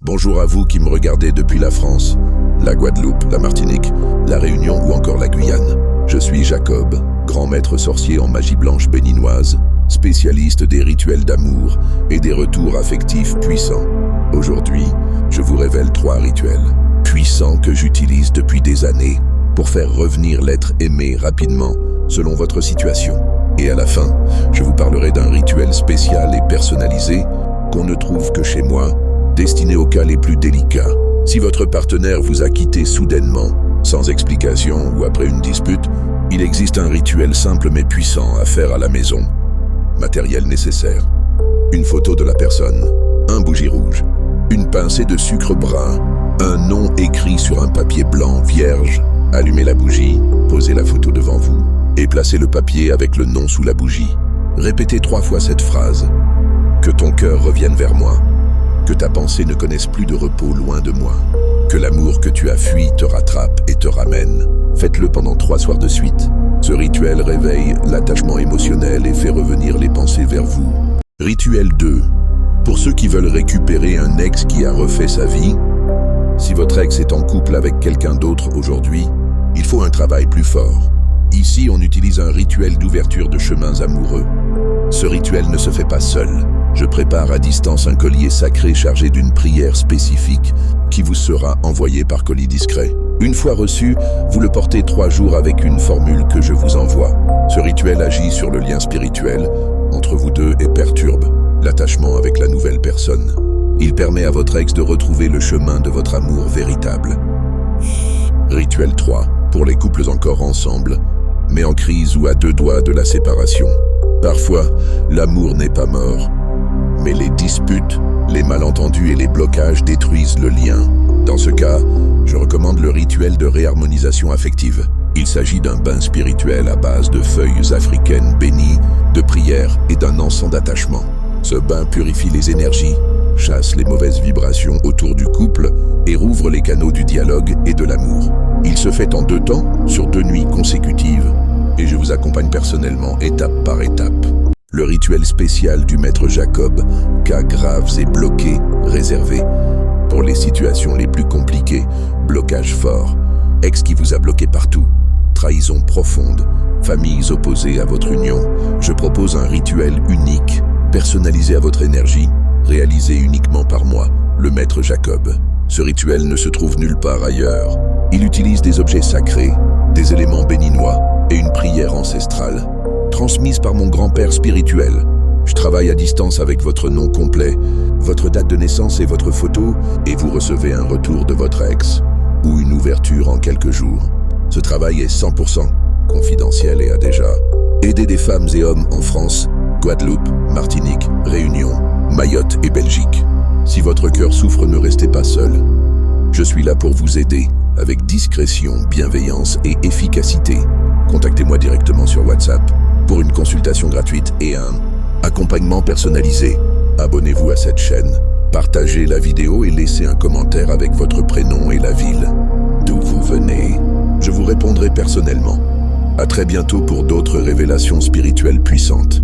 Bonjour à vous qui me regardez depuis la France, la Guadeloupe, la Martinique, la Réunion ou encore la Guyane. Je suis Jacob, grand maître sorcier en magie blanche béninoise, spécialiste des rituels d'amour et des retours affectifs puissants. Aujourd'hui, je vous révèle 3 rituels puissants que j'utilise depuis des années pour faire revenir l'être aimé rapidement selon votre situation. Et à la fin, je vous parlerai d'un rituel spécial et personnalisé qu'on ne trouve que chez moi, destiné aux cas les plus délicats. Si votre partenaire vous a quitté soudainement, sans explication ou après une dispute, il existe un rituel simple mais puissant à faire à la maison. Matériel nécessaire: une photo de la personne, un bougie rouge, une pincée de sucre brun, un nom écrit sur un papier blanc vierge. Allumez la bougie, posez la photo devant vous et placez le papier avec le nom sous la bougie. Répétez 3 fois cette phrase: que ton cœur revienne vers moi, que ta pensée ne connaisse plus de repos loin de moi, que l'amour que tu as fui te rattrape et te ramène. Faites-le pendant 3 soirs de suite. Ce rituel réveille l'attachement émotionnel et fait revenir les pensées vers vous. Rituel 2. Pour ceux qui veulent récupérer un ex qui a refait sa vie, si votre ex est en couple avec quelqu'un d'autre aujourd'hui, il faut un travail plus fort. Ici, on utilise un rituel d'ouverture de chemins amoureux. Ce rituel ne se fait pas seul. Je prépare à distance un collier sacré chargé d'une prière spécifique qui vous sera envoyé par colis discret. Une fois reçu, vous le portez 3 jours avec une formule que je vous envoie. Ce rituel agit sur le lien spirituel entre vous deux et perturbe l'attachement avec la nouvelle personne. Il permet à votre ex de retrouver le chemin de votre amour véritable. Rituel 3. Pour les couples encore ensemble, mais en crise ou à 2 doigts de la séparation. Parfois, l'amour n'est pas mort, mais les disputes, les malentendus et les blocages détruisent le lien. Dans ce cas, je recommande le rituel de réharmonisation affective. Il s'agit d'un bain spirituel à base de feuilles africaines bénies, de prières et d'un encens d'attachement. Ce bain purifie les énergies, chasse les mauvaises vibrations autour du couple et rouvre les canaux du dialogue et de l'amour. Il se fait en 2 temps, sur 2 nuits consécutives, et je vous accompagne personnellement, étape par étape. Le rituel spécial du maître Jacob, cas graves et bloqués, réservé pour les situations les plus compliquées, blocage fort, ex qui vous a bloqué partout, trahison profonde, familles opposées à votre union. Je propose un rituel unique, personnalisé à votre énergie, réalisé uniquement par moi, le maître Jacob. Ce rituel ne se trouve nulle part ailleurs. Il utilise des objets sacrés, des éléments béninois et une prière ancestrale, transmise par mon grand-père spirituel. Je travaille à distance avec votre nom complet, votre date de naissance et votre photo, et vous recevez un retour de votre ex, ou une ouverture en quelques jours. Ce travail est 100% confidentiel et a déjà aidé des femmes et hommes en France, Guadeloupe, Martinique, Réunion, Mayotte et Belgique. Si votre cœur souffre, ne restez pas seul. Je suis là pour vous aider, avec discrétion, bienveillance et efficacité. Contactez-moi directement sur WhatsApp pour une consultation gratuite et un accompagnement personnalisé. Abonnez-vous à cette chaîne, partagez la vidéo et laissez un commentaire avec votre prénom et la ville d'où vous venez. Je vous répondrai personnellement. À très bientôt pour d'autres révélations spirituelles puissantes.